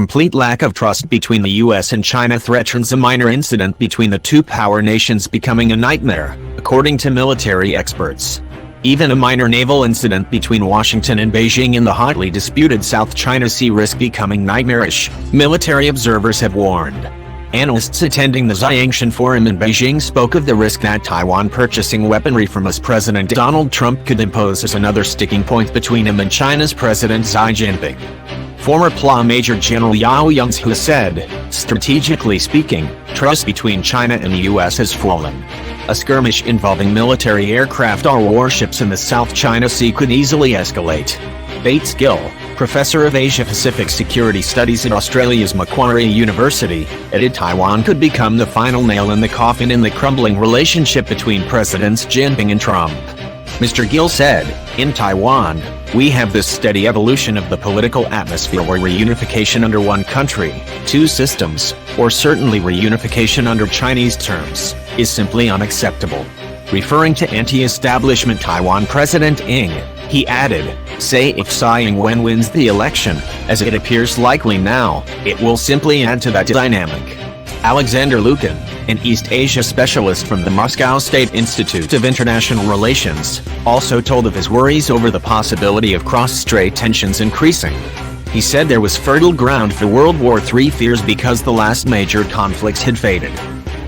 complete lack of trust between the US and China threatens a minor incident between the two power nations becoming a nightmare, according to military experts. Even a minor naval incident between Washington and Beijing in the hotly disputed South China Sea risks becoming nightmarish, military observers have warned. Analysts attending the Xiangshan Forum in Beijing spoke of the risk that Taiwan purchasing weaponry from US President Donald Trump could impose as another sticking point between him and China's President Xi Jinping. Former PLA Major General Yao Yangzhe said, "Strategically speaking, trust between China and the US has fallen. A skirmish involving military aircraft or warships in the South China Sea could easily escalate." Bates Gill, professor of Asia-Pacific Security Studies at Australia's Macquarie University, added Taiwan could become the final nail in the coffin in the crumbling relationship between Presidents Jinping and Trump. Mr. Gill said, "In Taiwan, we have this steady evolution of the political atmosphere where reunification under one country, two systems, or certainly reunification under Chinese terms, is simply unacceptable." Referring to anti-establishment Taiwan President Ng, he added, "Say if Tsai Ing-wen wins the election, as it appears likely now, it will simply add to that dynamic." Alexander Lukin, an East Asia specialist from the Moscow State Institute of International Relations, also told of his worries over the possibility of cross-strait tensions increasing. He said there was fertile ground for World War III fears because the last major conflicts had faded.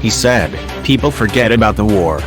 He said, "People forget about the war.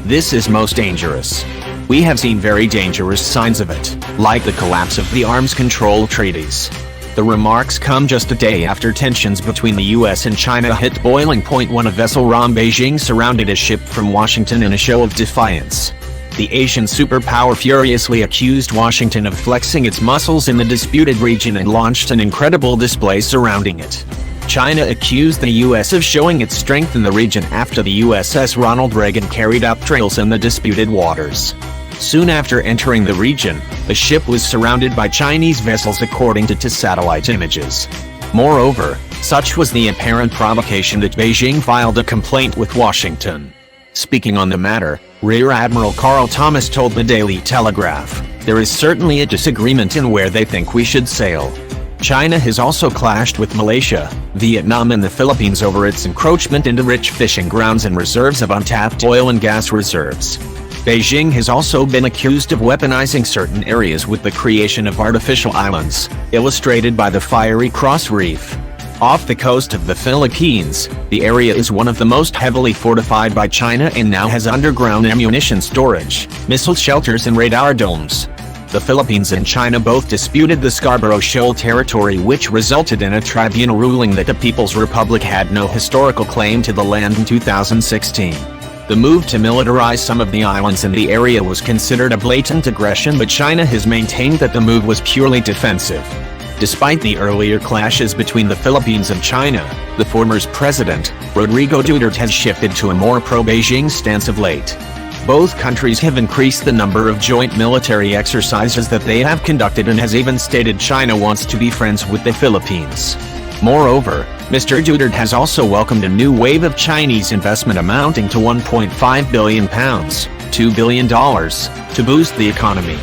This is most dangerous. We have seen very dangerous signs of it, like the collapse of the arms control treaties." The remarks come just a day after tensions between the US and China hit boiling point when a vessel from Beijing surrounded a ship from Washington in a show of defiance. The Asian superpower furiously accused Washington of flexing its muscles in the disputed region and launched an incredible display surrounding it. China accused the US of showing its strength in the region after the USS Ronald Reagan carried out trials in the disputed waters. Soon after entering the region, the ship was surrounded by Chinese vessels according to satellite images. Moreover, such was the apparent provocation that Beijing filed a complaint with Washington. Speaking on the matter, Rear Admiral Carl Thomas told the Daily Telegraph, "There is certainly a disagreement in where they think we should sail. China has also clashed with Malaysia, Vietnam and the Philippines over its encroachment into rich fishing grounds and reserves of untapped oil and gas reserves. Beijing has also been accused of weaponizing certain areas with the creation of artificial islands, illustrated by the Fiery Cross Reef. Off the coast of the Philippines, the area is one of the most heavily fortified by China and now has underground ammunition storage, missile shelters and radar domes." The Philippines and China both disputed the Scarborough Shoal territory, which resulted in a tribunal ruling that the People's Republic had no historical claim to the land in 2016. The move to militarize some of the islands in the area was considered a blatant aggression, but China has maintained that the move was purely defensive. Despite the earlier clashes between the Philippines and China, the former's president, Rodrigo Duterte, has shifted to a more pro-Beijing stance of late. Both countries have increased the number of joint military exercises that they have conducted and has even stated China wants to be friends with the Philippines. Moreover, Mr. Duterte has also welcomed a new wave of Chinese investment amounting to £1.5 billion, $2 billion, to boost the economy.